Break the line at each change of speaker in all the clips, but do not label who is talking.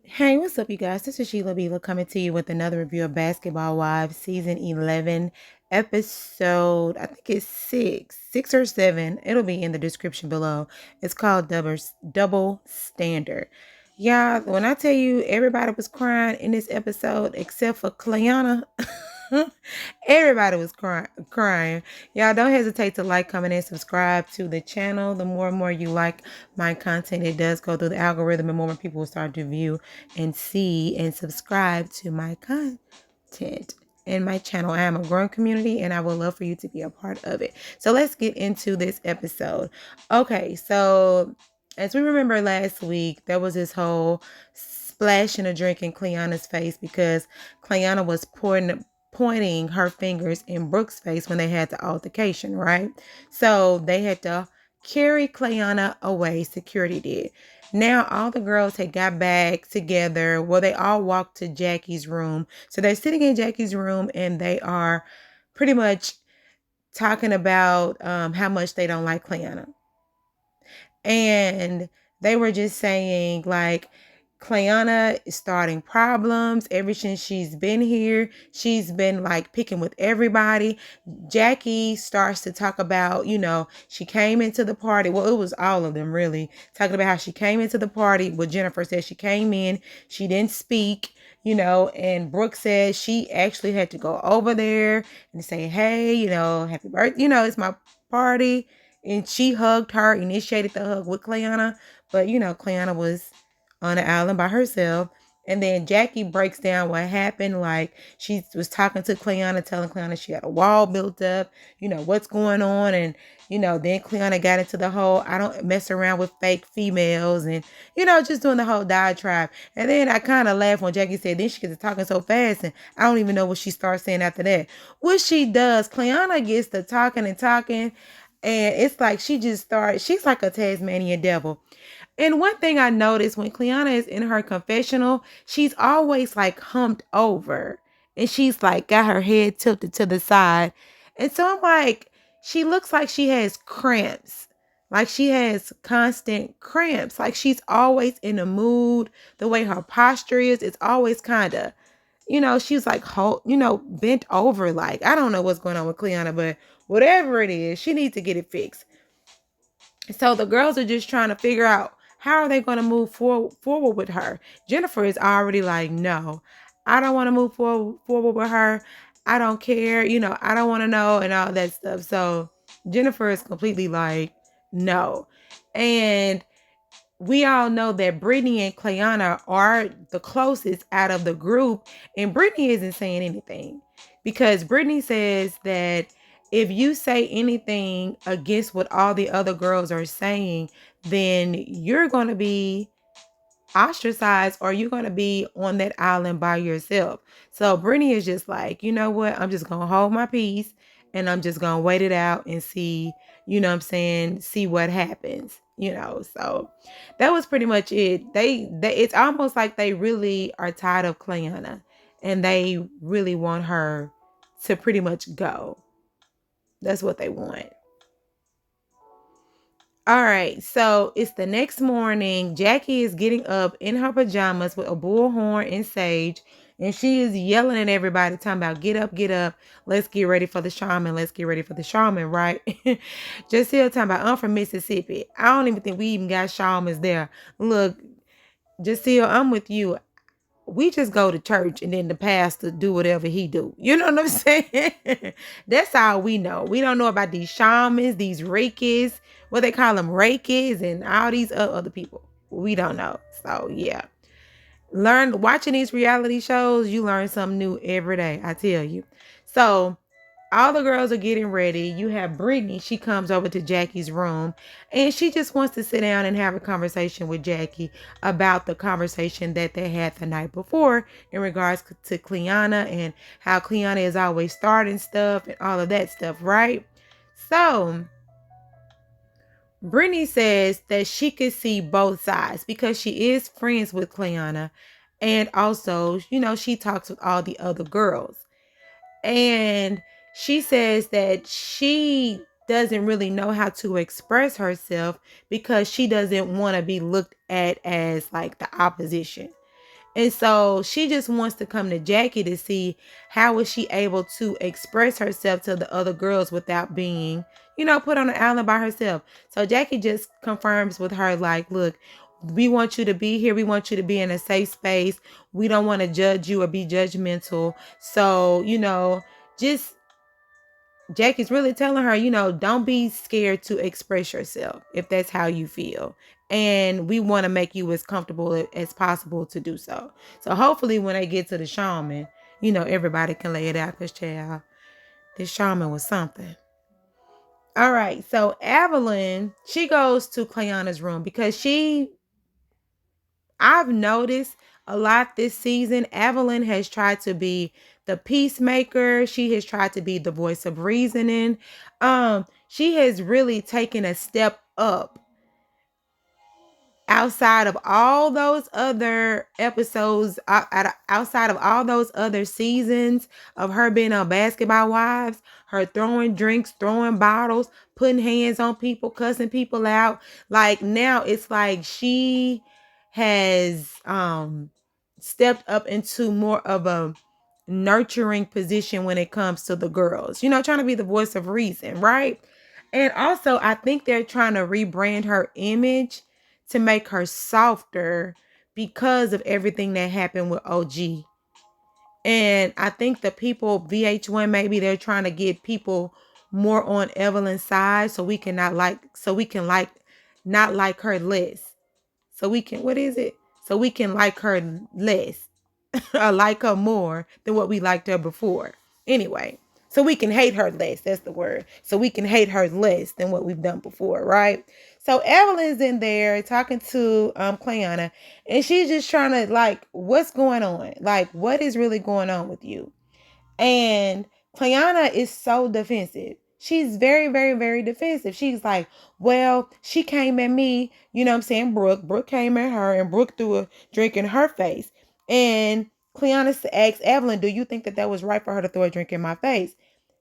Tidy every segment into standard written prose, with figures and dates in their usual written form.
Hey, what's up, you guys? This is Sheila Beela coming to you with another review of Basketball Wives Season 11, episode, I think it's 6 or 7. It'll be in the description below. It's called Double Standard. Yeah, when I tell you everybody was crying in this episode except for Clayana. Everybody was crying. Y'all don't hesitate to like, comment, and subscribe to the channel. The more and more you like my content, it does go through the algorithm, and more people will start to view and see and subscribe to my content in my channel. I am a growing community, and I would love for you to be a part of it. So let's get into this episode. Okay, so as we remember last week, there was this whole splashing a drink in Cleanna's face because Cleanna was pointing her fingers in Brooke's face when they had the altercation, right? So they had to carry Cleanna away. Security did. Now all the girls had got back together. Well, they all walked to Jackie's room. So they're sitting in Jackie's room and they are pretty much talking about how much they don't like Cleanna. And they were just saying like Cleanna is starting problems. Ever since she's been here, she's been like picking with everybody. Jackie starts to talk about, she came into the party. Well, it was all of them really talking about how she came into the party. What Jennifer said, she came in, she didn't speak, and Brooke said she actually had to go over there and say, hey, happy birthday, it's my party. And she hugged her, initiated the hug with Cleanna. But, Cleanna was on the island by herself. And then Jackie breaks down what happened. Like, she was talking to Cleanna, telling Cleanna she had a wall built up, what's going on. And, then Cleanna got into the whole, I don't mess around with fake females. And, just doing the whole diatribe. And then I kind of laughed when Jackie said, then she gets to talking so fast. And I don't even know what she starts saying after that. What she does, Cleanna gets to talking and talking. And it's like she's like a Tasmanian devil. And one thing I noticed when Cleanna is in her confessional, she's always like humped over. And she's like got her head tilted to the side. And so I'm like, she looks like she has cramps. Like she has constant cramps. Like she's always in a mood. The way her posture is, it's always kind of, she's like, bent over. Like, I don't know what's going on with Cleanna, but whatever it is, she needs to get it fixed. So the girls are just trying to figure out how are they going to move forward with her. Jennifer is already like, no, I don't want to move forward with her. I don't care. I don't want to know and all that stuff. So Jennifer is completely like, no. And we all know that Brittany and Cleanna are the closest out of the group, and Brittany isn't saying anything because Brittany says that if you say anything against what all the other girls are saying, then you're going to be ostracized or you're going to be on that island by yourself. So Brittany is just like, you know what? I'm just going to hold my peace and I'm just going to wait it out and see, what I'm saying, see what happens, So that was pretty much it. They it's almost like they really are tired of Cleanna and they really want her to pretty much go. That's what they want. All right, so it's the next morning. Jackie is getting up in her pajamas with a bullhorn and sage, and she is yelling at everybody, talking about get up, let's get ready for the shaman, right? Just here talking about I'm from Mississippi. I don't even think we even got shamans there. Look, Jacille, I'm with you. We just go to church and then the pastor do whatever he do. You know what I'm saying? That's all we know. We don't know about these shamans, these reikis, what they call them, reikis, and all these other people. We don't know. So yeah. Watching these reality shows, you learn something new every day, I tell you. So all the girls are getting ready. You have Brittany. She comes over to Jackie's room and she just wants to sit down and have a conversation with Jackie about the conversation that they had the night before in regards to Cleanna and how Cleanna is always starting stuff and all of that stuff, right? So Brittany says that she could see both sides because she is friends with Cleanna and also, she talks with all the other girls. And she says that she doesn't really know how to express herself because she doesn't want to be looked at as like the opposition. And so she just wants to come to Jackie to see how is she able to express herself to the other girls without being, put on an island by herself. So Jackie just confirms with her, like, look, we want you to be here. We want you to be in a safe space. We don't want to judge you or be judgmental. So, just Jackie's really telling her, don't be scared to express yourself if that's how you feel. And we want to make you as comfortable as possible to do so. So hopefully when they get to the shaman, everybody can lay it out, because, child, this shaman was something. All right. So Evelyn, she goes to Cleanna's room because I've noticed a lot this season, Evelyn has tried to be the peacemaker. She has tried to be the voice of reasoning. She has really taken a step up outside of all those other episodes, outside of all those other seasons of her being on Basketball Wives, her throwing drinks, throwing bottles, putting hands on people, cussing people out. Like, now it's like she has stepped up into more of a nurturing position when it comes to the girls, trying to be the voice of reason, right? And also, I think they're trying to rebrand her image to make her softer because of everything that happened with OG. And I think the people, VH1, maybe they're trying to get people more on Evelyn's side so we can not like her less. So we can, what is it? So we can like her less or like her more than what we liked her before. Anyway, so we can hate her less. That's the word. So we can hate her less than what we've done before, right? So Evelyn's in there talking to Cleanna, and she's just trying to, like, what's going on? Like, what is really going on with you? And Cleanna is so defensive. She's very, very, very defensive. She's like, well, she came at me, I'm saying, Brooke. Brooke came at her, and Brooke threw a drink in her face. And Cleanna asked Evelyn, do you think that that was right for her to throw a drink in my face?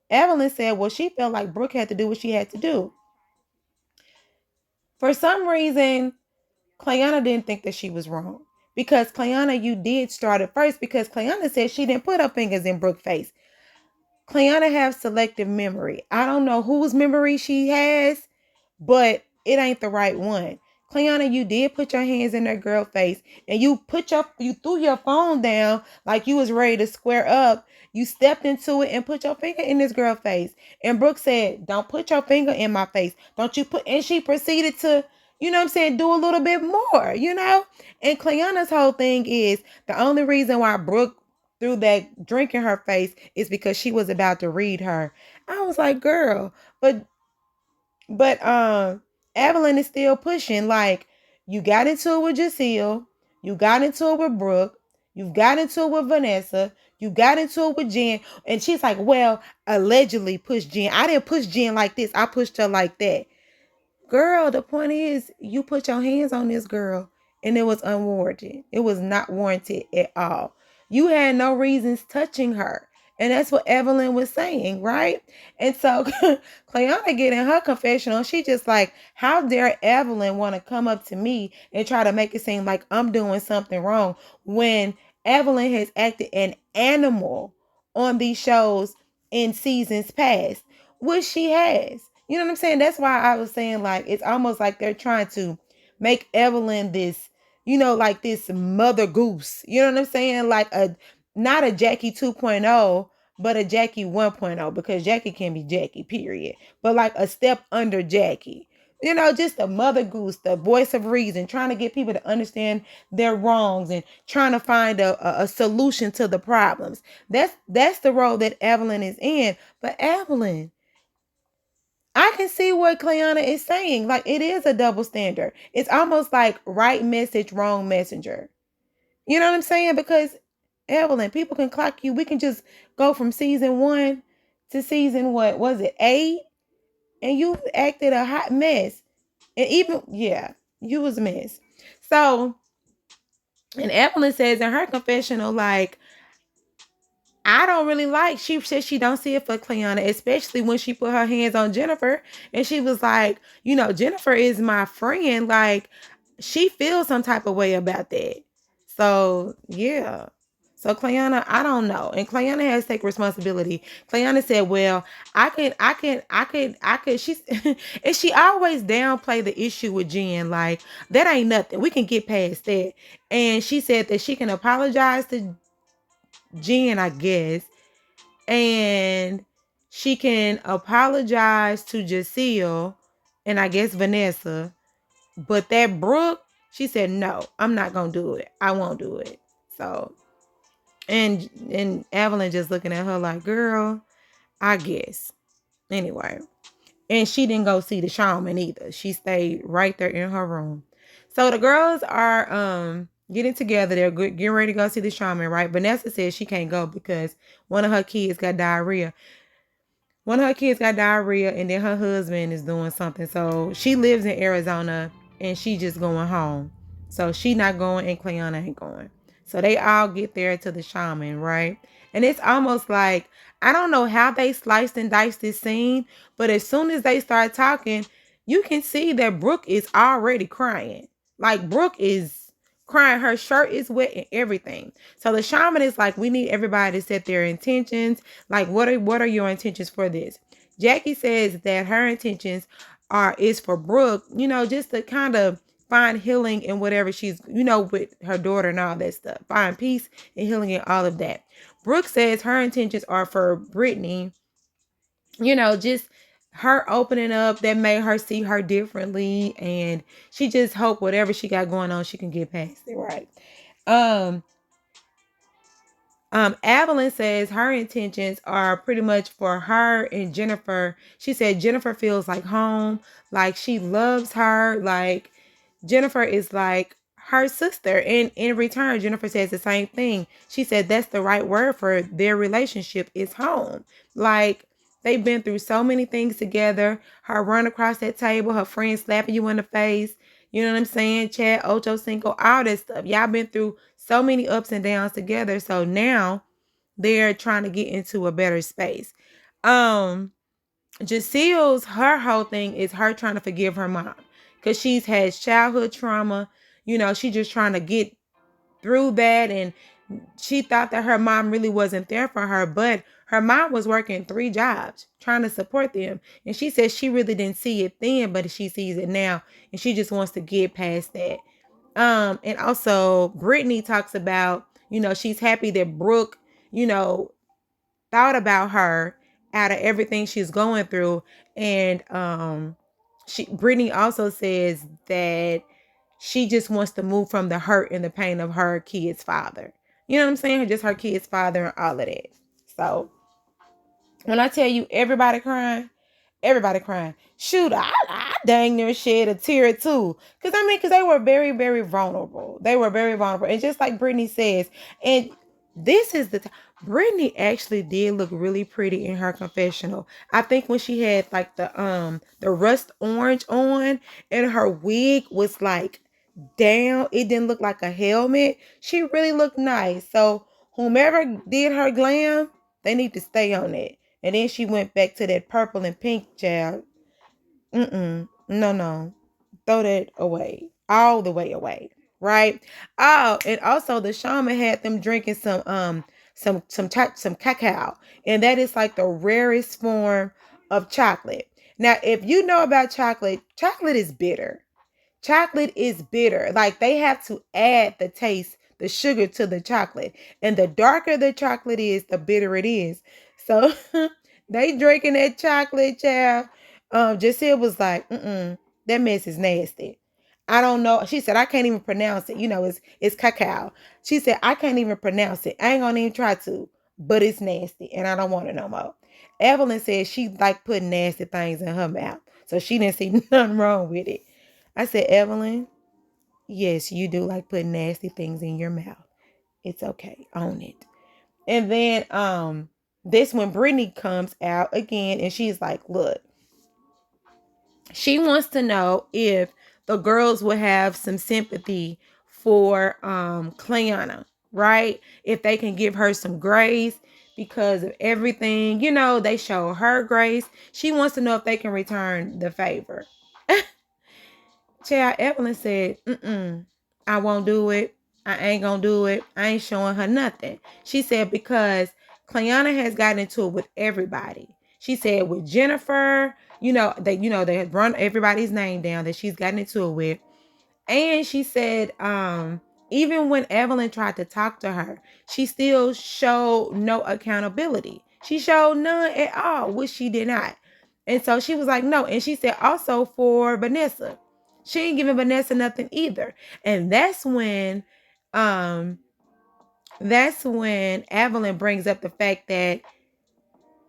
Evelyn said, well, she felt like Brooke had to do what she had to do. For some reason, Cleanna didn't think that she was wrong. Because Cleanna, you did start it first, because Cleanna said she didn't put her fingers in Brooke's face. Cleanna has selective memory. I don't know whose memory she has, but it ain't the right one. Cleanna, you did put your hands in that girl face, and you threw your phone down like you was ready to square up. You stepped into it and put your finger in this girl face. And Brooke said, don't put your finger in my face. Don't you put, and she proceeded to, do a little bit more, And Cleanna's whole thing is the only reason why Brooke threw that drink in her face is because she was about to read her. I was like, girl, but Evelyn is still pushing. Like, you got into it with Jacille, you got into it with Brooke, you got into it with Vanessa, you got into it with Jen, and she's like, well, allegedly pushed Jen. I didn't push Jen like this, I pushed her like that. Girl, the point is, you put your hands on this girl, and it was unwarranted. It was not warranted at all. You had no reasons touching her. And that's what Evelyn was saying, right? And so Cleanna get in her confessional. She just like, how dare Evelyn want to come up to me and try to make it seem like I'm doing something wrong when Evelyn has acted an animal on these shows in seasons past, which she has. You know what I'm saying? That's why I was saying, like, it's almost like they're trying to make Evelyn this, like this mother goose. You know what I'm saying? Like not a Jackie 2.0, but a Jackie 1.0, because Jackie can be Jackie, period. But like a step under Jackie. Just a mother goose, the voice of reason, trying to get people to understand their wrongs and trying to find a solution to the problems. That's the role that Evelyn is in. But Evelyn, I can see what Cleanna is saying. Like, it is a double standard. It's almost like right message, wrong messenger. You know what I'm saying? Because Evelyn, people can clock you. We can just go from season 1 to season, what was it, 8? And you acted a hot mess. And even, yeah, you was a mess. So, and Evelyn says in her confessional, like, I don't really like, she said she don't see it for Cleanna, especially when she put her hands on Jennifer. And she was like, Jennifer is my friend. Like, she feels some type of way about that. So yeah. So Clayana, I don't know. And Clayana has to take responsibility. Clayana said, well, she's and she always downplay the issue with Jen. Like, that ain't nothing. We can get past that. And she said that she can apologize to Jen, I guess. And she can apologize to Jacille and I guess Vanessa. But that Brooke, she said, no, I'm not gonna do it. I won't do it. So and Evelyn just looking at her like, girl, I guess. Anyway. And she didn't go see the shaman either. She stayed right there in her room. So the girls are getting together. They're getting ready to go see the shaman, right? Vanessa says she can't go because one of her kids got diarrhea. One of her kids got diarrhea, and then her husband is doing something. So she lives in Arizona, and she just going home. So she not going, and Clayana ain't going. So they all get there to the shaman, right? And it's almost like, I don't know how they sliced and diced this scene, but as soon as they start talking, you can see that Brooke is already crying. Like, Brooke is crying. Her shirt is wet and everything. So the shaman is like, we need everybody to set their intentions. Like, what are your intentions for this? Jackie says that her intentions is for Brooke, just to kind of find healing in whatever she's, with her daughter and all that stuff. Find peace and healing and all of that. Brooke says her intentions are for Brittany, just her opening up that made her see her differently, and she just hope whatever she got going on, she can get past it, right? Um, Evelyn says her intentions are pretty much for her and Jennifer. She said Jennifer feels like home, like she loves her, like Jennifer is like her sister. And in return, Jennifer says the same thing. She said that's the right word for their relationship is home. Like, they've been through so many things together. Her run across that table, her friend slapping you in the face. You know what I'm saying? Chad, Ocho Cinco, all that stuff. Y'all been through so many ups and downs together. So now they're trying to get into a better space. Jacille's, her whole thing is her trying to forgive her mom because she's had childhood trauma. She just trying to get through that, and she thought that her mom really wasn't there for her, but her mom was working 3 jobs trying to support them, and she says she really didn't see it then, but she sees it now, and she just wants to get past that. And also Brittany talks about, she's happy that Brooke, thought about her out of everything she's going through. And Brittany also says that she just wants to move from the hurt and the pain of her kid's father. You know what I'm saying? Just her kid's father and all of that. So when I tell you everybody crying. Shoot, I dang near shed a tear too. Because they were very, very vulnerable. They were very vulnerable. And just like Brittany says, and this is Brittany actually did look really pretty in her confessional. I think when she had like the rust orange on and her wig was like down, it didn't look like a helmet. She really looked nice. So whomever did her glam, they need to stay on it. And then she went back to that purple and pink, child. No. Throw that away. All the way away. Right? Oh, and also the shaman had them drinking some cacao. And that is like the rarest form of chocolate. Now, if you know about chocolate, chocolate is bitter. Chocolate is bitter. Like, they have to add the taste, the sugar to the chocolate. And the darker the chocolate is, the bitter it is. So they drinking that chocolate, child. Jacille was like, that mess is nasty. I don't know. She said, I can't even pronounce it. It's cacao. She said, I can't even pronounce it. I ain't gonna even try to, but it's nasty and I don't want it no more. Evelyn said she like putting nasty things in her mouth. So she didn't see nothing wrong with it. I said, Evelyn, yes, you do like putting nasty things in your mouth. It's okay. Own it. And then this when Brittany comes out again and she's like, look, she wants to know if the girls will have some sympathy for Clayana, right? If they can give her some grace because of everything, they show her grace. She wants to know if they can return the favor. Child, Evelyn said, I won't do it. I ain't gonna do it. I ain't showing her nothing. She said because Clayana has gotten into it with everybody. She said with Jennifer, they had run everybody's name down that she's gotten into it with. And she said, even when Evelyn tried to talk to her, she still showed no accountability. She showed none at all, which she did not. And so she was like, no. And she said also for Vanessa, she ain't giving Vanessa nothing either. And um, that's when Evelyn brings up the fact that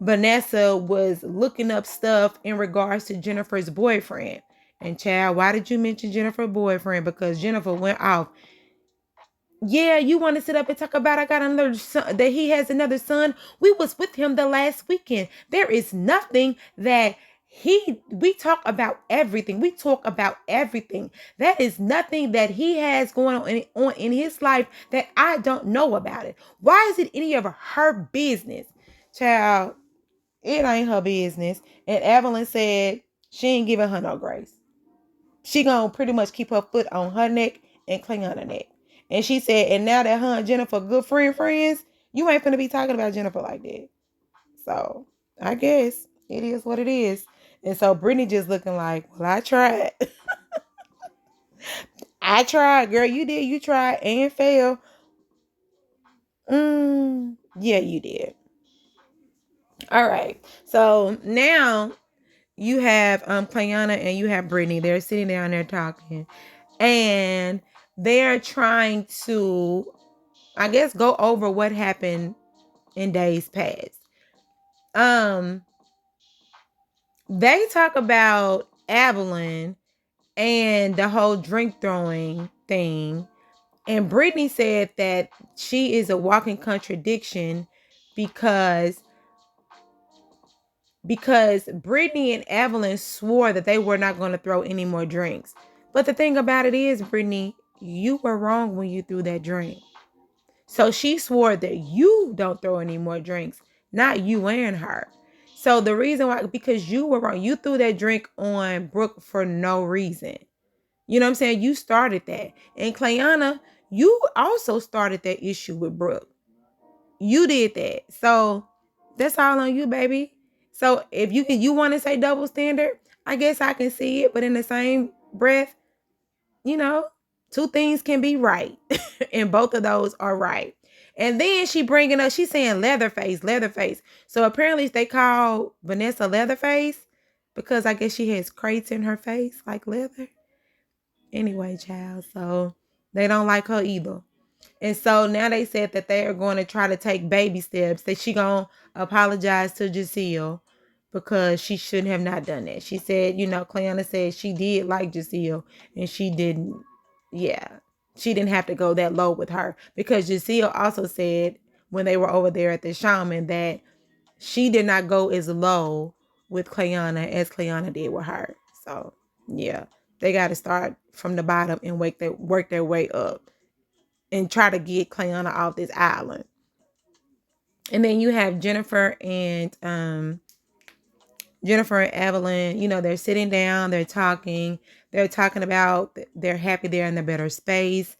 Vanessa was looking up stuff in regards to Jennifer's boyfriend. And Chad, why did you mention Jennifer's boyfriend? Because Jennifer went off. Yeah, you want to sit up and talk about I got another son, that he has another son. We was with him the last weekend. There is nothing that we talk about everything. We talk about everything. That is nothing that he has going on in his life that I don't know about it. Why is it any of her business? Child, it ain't her business. And Evelyn said she ain't giving her no grace. She gonna pretty much keep her foot on her neck and cling on her neck. And she said, and now that her and Jennifer good friends, you ain't finna be talking about Jennifer like that. So I guess it is what it is. And so Brittany just looking like, well, I tried. I tried, girl. You did. You tried and failed. Yeah, you did. All right. So now you have Clayana and you have Brittany. They're sitting down there talking. And they're trying to, I guess, go over what happened in days past. They talk about Evelyn and the whole drink throwing thing. And Brittany said that she is a walking contradiction because Brittany and Evelyn swore that they were not going to throw any more drinks. But the thing about it is, Brittany, you were wrong when you threw that drink. So she swore that you don't throw any more drinks, not you and her. So the reason why, because you were wrong. You threw that drink on Brooke for no reason. You know what I'm saying? You started that. And Clayana, you also started that issue with Brooke. You did that. So that's all on you, baby. So if you want to say double standard, I guess I can see it. But in the same breath, you know, two things can be right. And both of those are right. And then she's saying Leatherface. So apparently they call Vanessa Leatherface because I guess she has crates in her face like leather. Anyway, child. So they don't like her either. And so now they said that they are going to try to take baby steps. That she gonna apologize to Giselle because she shouldn't have not done that. She said, Clayana said she did like Giselle and she didn't. Yeah, she didn't have to go that low with her because Giselle also said when they were over there at the shaman that she did not go as low with Clayana as Clayana did with her. So yeah, they got to start from the bottom and work their way up and try to get Clayana off this island. And then you have Jennifer and Evelyn, they're sitting down, they're talking about they're happy they're in a better space.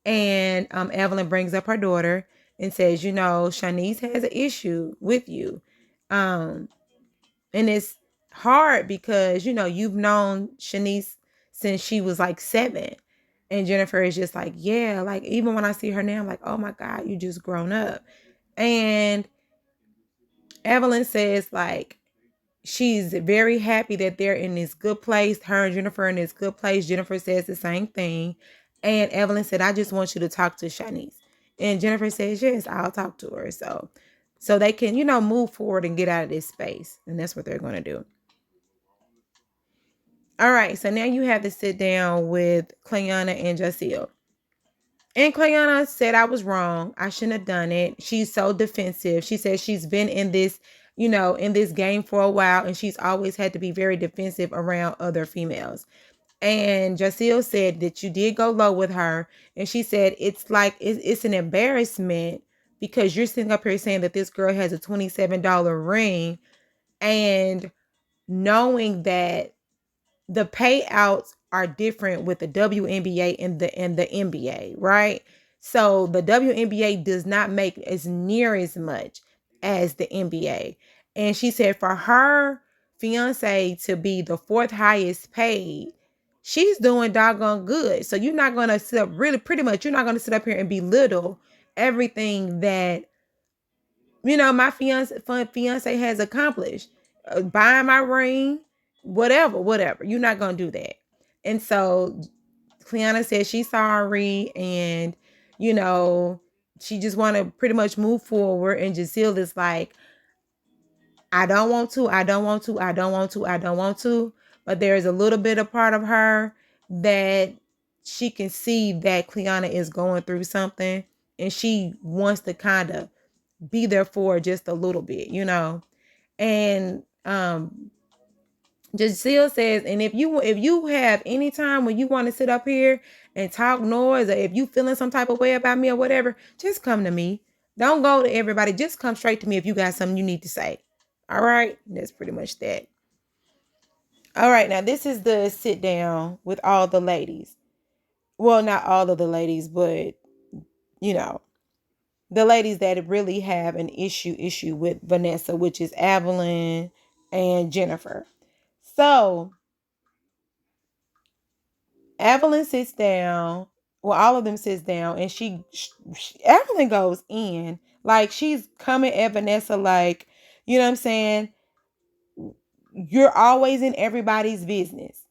And Evelyn brings up her daughter and says, Shanice has an issue with you. And it's hard because, you've known Shanice since she was like 7. And Jennifer is just like, yeah, like even when I see her now, I'm like, oh my God, you just grown up. And Evelyn says like, she's very happy that they're in this good place. Her and Jennifer in this good place. Jennifer says the same thing. And Evelyn said, I just want you to talk to Shanice. And Jennifer says, yes, I'll talk to her. So they can, move forward and get out of this space. And that's what they're going to do. All right. So now you have to sit down with Clayana and Giselle. And Clayana said, I was wrong. I shouldn't have done it. She's so defensive. She says she's been in this, in this game for a while, and she's always had to be very defensive around other females. And Giselle said that you did go low with her. And she said, it's like, it's an embarrassment because you're sitting up here saying that this girl has a $27 ring and knowing that the payouts are different with the WNBA and the NBA, right? So the WNBA does not make as near as much as the NBA. And she said for her fiance to be the fourth highest paid, she's doing doggone good. So you're not going to sit up, really pretty much, you're not going to sit up here and belittle everything that, my fiance has accomplished. Buying my ring, whatever. You're not going to do that. And so Cleanna said she's sorry, and you know she just want to pretty much move forward. And Giselle is like, I don't want to, I don't want to, I don't want to, I don't want to. But there's a little bit of part of her that she can see that Cleanna is going through something, and she wants to kind of be there for her just a little bit. And Giselle says, and if you have any time when you want to sit up here and talk noise, or if you feeling some type of way about me or whatever, just come to me. Don't go to everybody. Just come straight to me if you got something you need to say. All right? That's pretty much that. All right, now this is the sit down with all the ladies. Well, not all of the ladies, but you know, the ladies that really have an issue with Vanessa, which is Evelyn and Jennifer. So Evelyn sits down. Well, all of them sits down, and Evelyn goes in like she's coming at Vanessa, like, you know what I'm saying? You're always in everybody's business.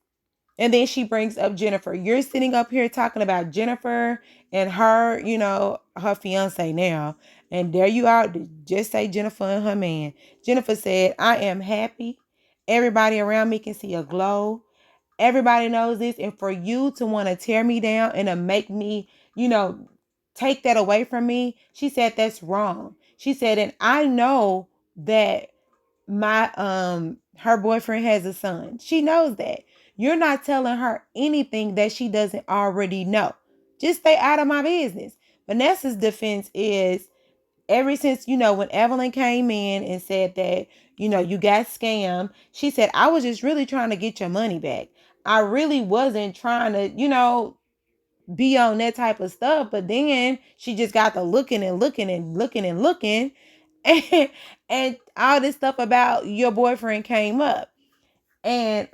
And then she brings up Jennifer. You're sitting up here talking about Jennifer and her, her fiance now. And there you are. Just say Jennifer and her man. Jennifer said, I am happy. Everybody around me can see a glow. Everybody knows this. And for you to want to tear me down and to make me, take that away from me, she said that's wrong. She said, and I know that my her boyfriend has a son. She knows that. You're not telling her anything that she doesn't already know. Just stay out of my business. Vanessa's defense is, ever since, when Evelyn came in and said that, you got scammed, she said, I was just really trying to get your money back. I really wasn't trying to, be on that type of stuff. But then she just got to looking and looking and looking and looking. And, and all this stuff about your boyfriend came up. And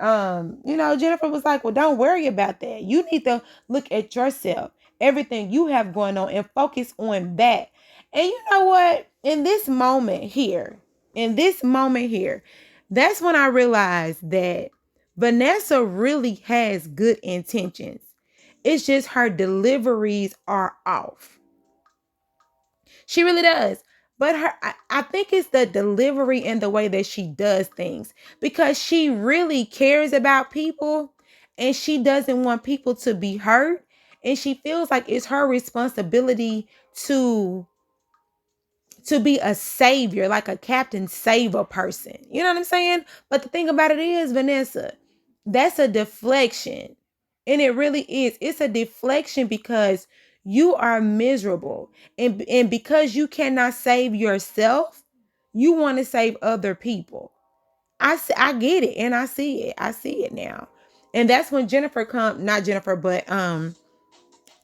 Jennifer was like, well, don't worry about that. You need to look at yourself, everything you have going on, and focus on that. And you know what? In this moment here, that's when I realized that Vanessa really has good intentions. It's just her deliveries are off. She really does. But I think it's the delivery and the way that she does things, because she really cares about people, and she doesn't want people to be hurt. And she feels like it's her responsibility to be a savior, like a Captain Save a person. You know what I'm saying? But the thing about it is, Vanessa, that's a deflection. And it really is. It's a deflection because you are miserable. And because you cannot save yourself, you want to save other people. I get it, and I see it. I see it now. And that's when not Jennifer, but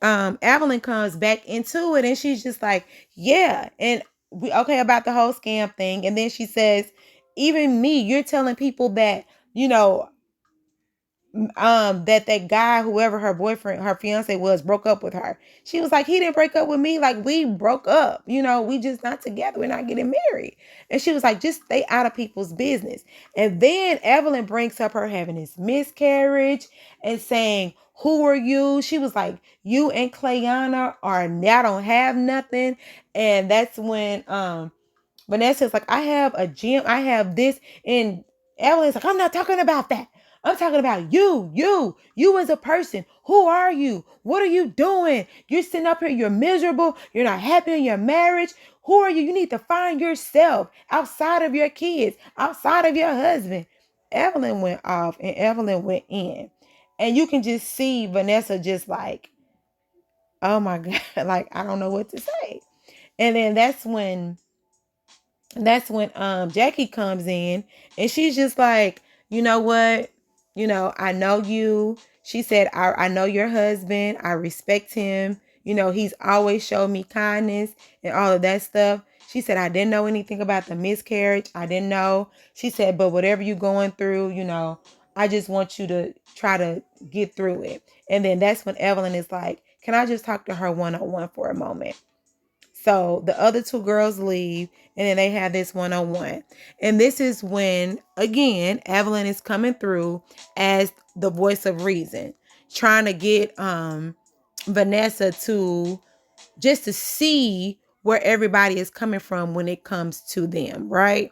Evelyn comes back into it, and she's just like, yeah, and we okay about the whole scam thing. And then she says, even me, you're telling people that, that guy, whoever her boyfriend, her fiance was, broke up with her. She was like, he didn't break up with me. Like, we broke up, we just not together. We're not getting married. And she was like, just stay out of people's business. And then Evelyn brings up her having this miscarriage and saying, who are you? She was like, you and Clayana are now don't have nothing. And that's when Vanessa's like, I have a gym, I have this. And Evelyn's like, I'm not talking about that. I'm talking about you as a person. Who are you? What are you doing? You're sitting up here, you're miserable. You're not happy in your marriage. Who are you? You need to find yourself outside of your kids, outside of your husband. Evelyn went off, and Evelyn went in. And you can just see Vanessa just like, oh my God, like, I don't know what to say. And then that's when Jackie comes in, and she's just like, you know what? I know you. She said, I know your husband. I respect him. He's always showed me kindness and all of that stuff. She said, I didn't know anything about the miscarriage. I didn't know. She said, but whatever you're going through, I just want you to try to get through it. And then that's when Evelyn is like, can I just talk to her one-on-one for a moment? So the other two girls leave, and then they have this one-on-one. And this is when, again, Evelyn is coming through as the voice of reason, trying to get Vanessa to see where everybody is coming from when it comes to them, right?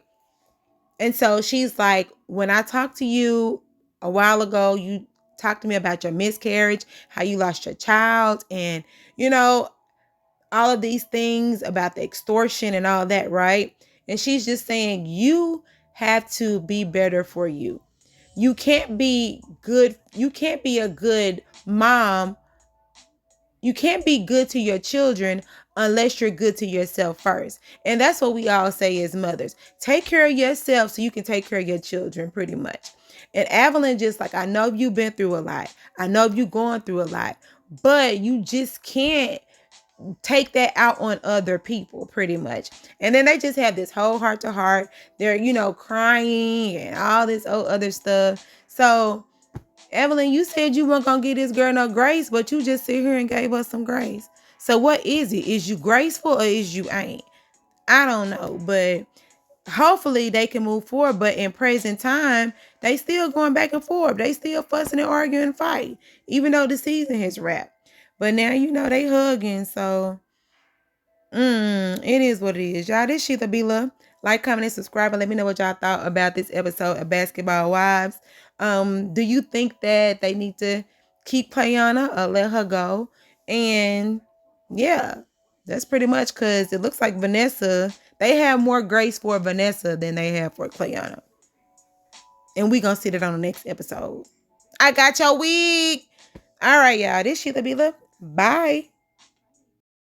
And so she's like, when I talked to you a while ago, you talked to me about your miscarriage, how you lost your child, and all of these things about the extortion and all that, right? And she's just saying, you have to be better for you. You can't be good. You can't be a good mom. You can't be good to your children unless you're good to yourself first. And that's what we all say as mothers. Take care of yourself so you can take care of your children, pretty much. And Evelyn just like, I know you've been through a lot. I know you're going through a lot, but you just can't take that out on other people, pretty much. And then they just have this whole heart to heart. They're, crying and all this other stuff. So Evelyn, you said you weren't gonna give this girl no grace, but you just sit here and gave us some grace. So what is it? Is you graceful or is you ain't? I don't know, but hopefully they can move forward. But in present time, they still going back and forth. They still fussing and arguing and fight, even though the season has wrapped. But now they hugging, so it is what it is. Y'all, this Sheila B. Love. Like, comment, and subscribe, and let me know what y'all thought about this episode of Basketball Wives. Do you think that they need to keep Playana or let her go? And yeah, that's pretty much, because it looks like Vanessa, they have more grace for Vanessa than they have for Clayana. And we gonna see that on the next episode. I got your wig. All right, y'all. This Sheila B. Love. Bye.